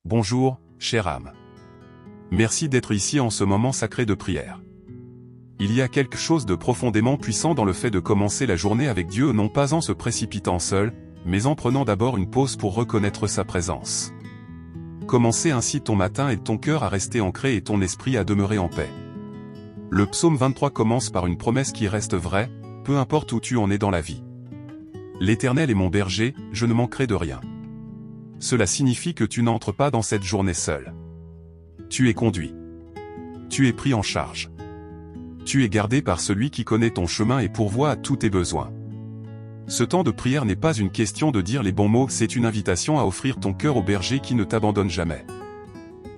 Bonjour, chère âme. Merci d'être ici en ce moment sacré de prière. Il y a quelque chose de profondément puissant dans le fait de commencer la journée avec Dieu, non pas en se précipitant seul, mais en prenant d'abord une pause pour reconnaître sa présence. Commencer ainsi ton matin aide ton cœur à rester ancré et ton esprit à demeurer en paix. Le psaume 23 commence par une promesse qui reste vraie, peu importe où tu en es dans la vie. L'Éternel est mon berger, je ne manquerai de rien. Cela signifie que tu n'entres pas dans cette journée seul. Tu es conduit. Tu es pris en charge. Tu es gardé par celui qui connaît ton chemin et pourvoit à tous tes besoins. Ce temps de prière n'est pas une question de dire les bons mots, c'est une invitation à offrir ton cœur au berger qui ne t'abandonne jamais.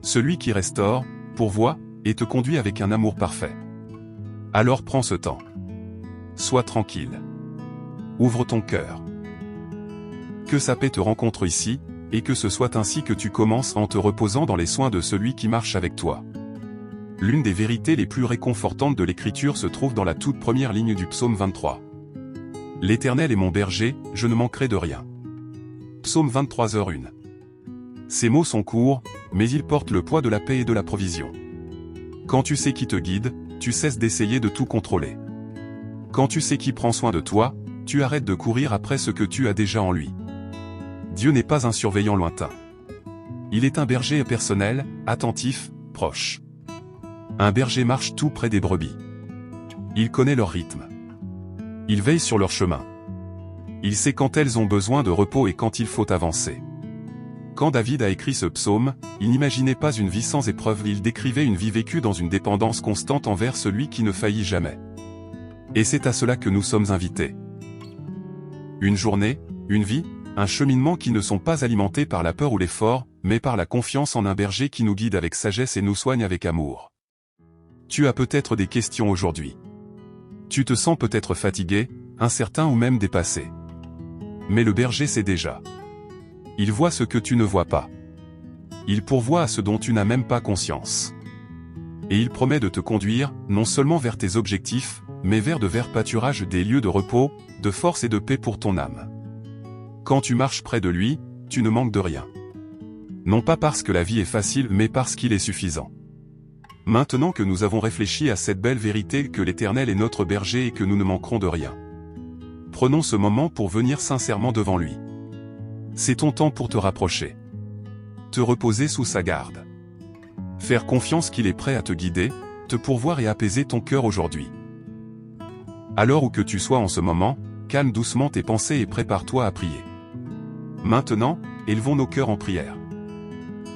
Celui qui restaure, pourvoit, et te conduit avec un amour parfait. Alors prends ce temps. Sois tranquille. Ouvre ton cœur. Que sa paix te rencontre ici, et que ce soit ainsi que tu commences en te reposant dans les soins de celui qui marche avec toi. L'une des vérités les plus réconfortantes de l'Écriture se trouve dans la toute première ligne du psaume 23. L'Éternel est mon berger, je ne manquerai de rien. Psaume 23h1. Ces mots sont courts, mais ils portent le poids de la paix et de la provision. Quand tu sais qui te guide, tu cesses d'essayer de tout contrôler. Quand tu sais qui prend soin de toi, tu arrêtes de courir après ce que tu as déjà en lui. Dieu n'est pas un surveillant lointain. Il est un berger personnel, attentif, proche. Un berger marche tout près des brebis. Il connaît leur rythme. Il veille sur leur chemin. Il sait quand elles ont besoin de repos et quand il faut avancer. Quand David a écrit ce psaume, il n'imaginait pas une vie sans épreuve, il décrivait une vie vécue dans une dépendance constante envers celui qui ne faillit jamais. Et c'est à cela que nous sommes invités. Une journée, une vie, un cheminement qui ne sont pas alimentés par la peur ou l'effort, mais par la confiance en un berger qui nous guide avec sagesse et nous soigne avec amour. Tu as peut-être des questions aujourd'hui. Tu te sens peut-être fatigué, incertain ou même dépassé. Mais le berger sait déjà. Il voit ce que tu ne vois pas. Il pourvoit à ce dont tu n'as même pas conscience. Et il promet de te conduire, non seulement vers tes objectifs, mais vers de verts pâturages, des lieux de repos, de force et de paix pour ton âme. Quand tu marches près de lui, tu ne manques de rien. Non pas parce que la vie est facile, mais parce qu'il est suffisant. Maintenant que nous avons réfléchi à cette belle vérité que l'Éternel est notre berger et que nous ne manquerons de rien, prenons ce moment pour venir sincèrement devant lui. C'est ton temps pour te rapprocher. Te reposer sous sa garde. Faire confiance qu'il est prêt à te guider, te pourvoir et apaiser ton cœur aujourd'hui. Alors où que tu sois en ce moment, calme doucement tes pensées et prépare-toi à prier. Maintenant, élevons nos cœurs en prière.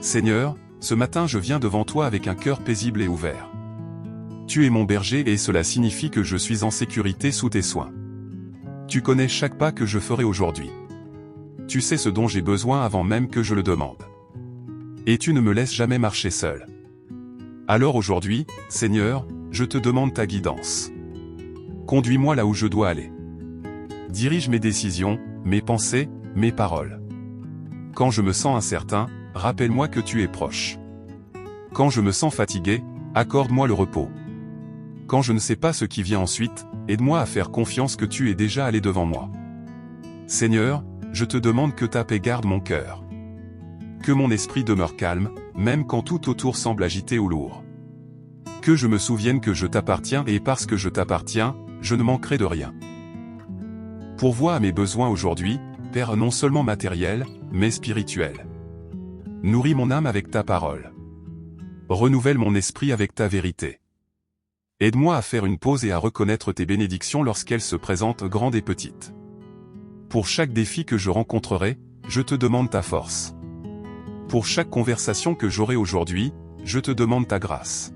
Seigneur, ce matin je viens devant toi avec un cœur paisible et ouvert. Tu es mon berger et cela signifie que je suis en sécurité sous tes soins. Tu connais chaque pas que je ferai aujourd'hui. Tu sais ce dont j'ai besoin avant même que je le demande. Et tu ne me laisses jamais marcher seul. Alors aujourd'hui, Seigneur, je te demande ta guidance. Conduis-moi là où je dois aller. Dirige mes décisions, mes pensées, mes paroles. Quand je me sens incertain, rappelle-moi que tu es proche. Quand je me sens fatigué, accorde-moi le repos. Quand je ne sais pas ce qui vient ensuite, aide-moi à faire confiance que tu es déjà allé devant moi. Seigneur, je te demande que ta paix garde mon cœur. Que mon esprit demeure calme, même quand tout autour semble agité ou lourd. Que je me souvienne que je t'appartiens et parce que je t'appartiens, je ne manquerai de rien. Pourvois à mes besoins aujourd'hui, Père non seulement matériel, mais spirituel. Nourris mon âme avec ta parole. Renouvelle mon esprit avec ta vérité. Aide-moi à faire une pause et à reconnaître tes bénédictions lorsqu'elles se présentent grandes et petites. Pour chaque défi que je rencontrerai, je te demande ta force. Pour chaque conversation que j'aurai aujourd'hui, je te demande ta grâce.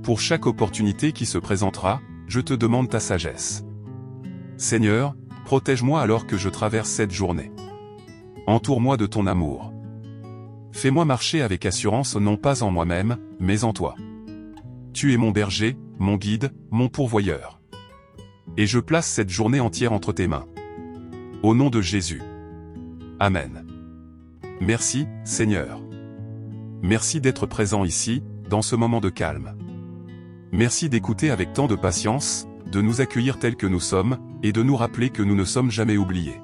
Pour chaque opportunité qui se présentera, je te demande ta sagesse. Seigneur, protège-moi alors que je traverse cette journée. Entoure-moi de ton amour. Fais-moi marcher avec assurance non pas en moi-même, mais en toi. Tu es mon berger, mon guide, mon pourvoyeur. Et je place cette journée entière entre tes mains. Au nom de Jésus. Amen. Merci, Seigneur. Merci d'être présent ici, dans ce moment de calme. Merci d'écouter avec tant de patience, de nous accueillir tels que nous sommes, et de nous rappeler que nous ne sommes jamais oubliés.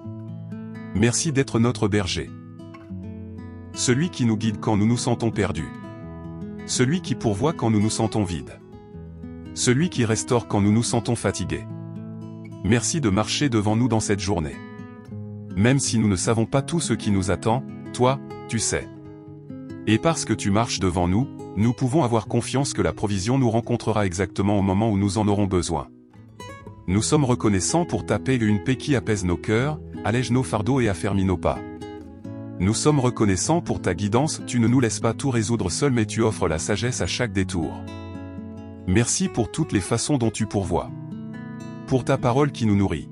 Merci d'être notre berger. Celui qui nous guide quand nous nous sentons perdus. Celui qui pourvoit quand nous nous sentons vides. Celui qui restaure quand nous nous sentons fatigués. Merci de marcher devant nous dans cette journée. Même si nous ne savons pas tout ce qui nous attend, toi, tu sais. Et parce que tu marches devant nous, nous pouvons avoir confiance que la provision nous rencontrera exactement au moment où nous en aurons besoin. Nous sommes reconnaissants pour ta paix et une paix qui apaise nos cœurs, allège nos fardeaux et affermit nos pas. Nous sommes reconnaissants pour ta guidance, tu ne nous laisses pas tout résoudre seul mais tu offres la sagesse à chaque détour. Merci pour toutes les façons dont tu pourvois. Pour ta parole qui nous nourrit.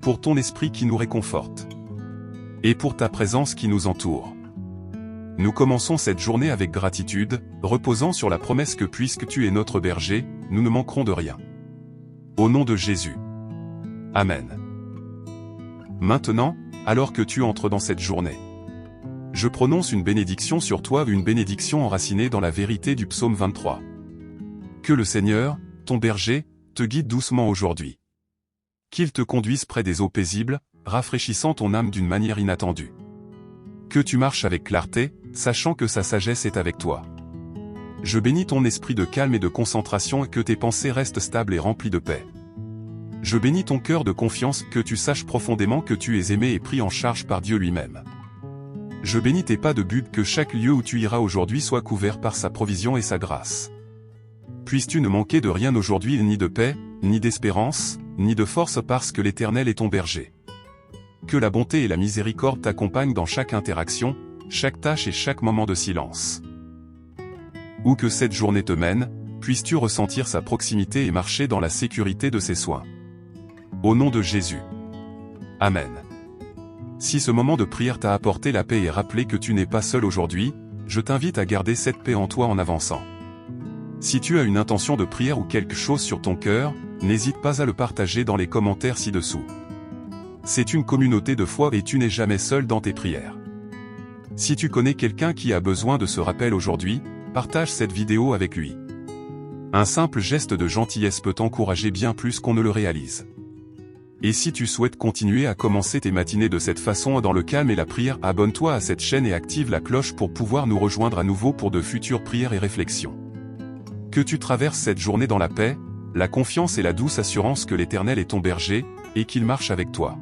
Pour ton esprit qui nous réconforte. Et pour ta présence qui nous entoure. Nous commençons cette journée avec gratitude, reposant sur la promesse que puisque tu es notre berger, nous ne manquerons de rien. Au nom de Jésus. Amen. Maintenant, alors que tu entres dans cette journée, je prononce une bénédiction sur toi, une bénédiction enracinée dans la vérité du psaume 23. Que le Seigneur, ton berger, te guide doucement aujourd'hui. Qu'il te conduise près des eaux paisibles, rafraîchissant ton âme d'une manière inattendue. Que tu marches avec clarté, sachant que sa sagesse est avec toi. Je bénis ton esprit de calme et de concentration et que tes pensées restent stables et remplies de paix. Je bénis ton cœur de confiance, que tu saches profondément que tu es aimé et pris en charge par Dieu lui-même. Je bénis tes pas de but, que chaque lieu où tu iras aujourd'hui soit couvert par sa provision et sa grâce. Puisses-tu ne manquer de rien aujourd'hui, ni de paix, ni d'espérance, ni de force, parce que l'Éternel est ton berger. Que la bonté et la miséricorde t'accompagnent dans chaque interaction, chaque tâche et chaque moment de silence. Où que cette journée te mène, puisses-tu ressentir sa proximité et marcher dans la sécurité de ses soins. Au nom de Jésus. Amen. Si ce moment de prière t'a apporté la paix et rappelé que tu n'es pas seul aujourd'hui, je t'invite à garder cette paix en toi en avançant. Si tu as une intention de prière ou quelque chose sur ton cœur, n'hésite pas à le partager dans les commentaires ci-dessous. C'est une communauté de foi et tu n'es jamais seul dans tes prières. Si tu connais quelqu'un qui a besoin de ce rappel aujourd'hui, partage cette vidéo avec lui. Un simple geste de gentillesse peut t'encourager bien plus qu'on ne le réalise. Et si tu souhaites continuer à commencer tes matinées de cette façon dans le calme et la prière, abonne-toi à cette chaîne et active la cloche pour pouvoir nous rejoindre à nouveau pour de futures prières et réflexions. Que tu traverses cette journée dans la paix, la confiance et la douce assurance que l'Éternel est ton berger, et qu'il marche avec toi.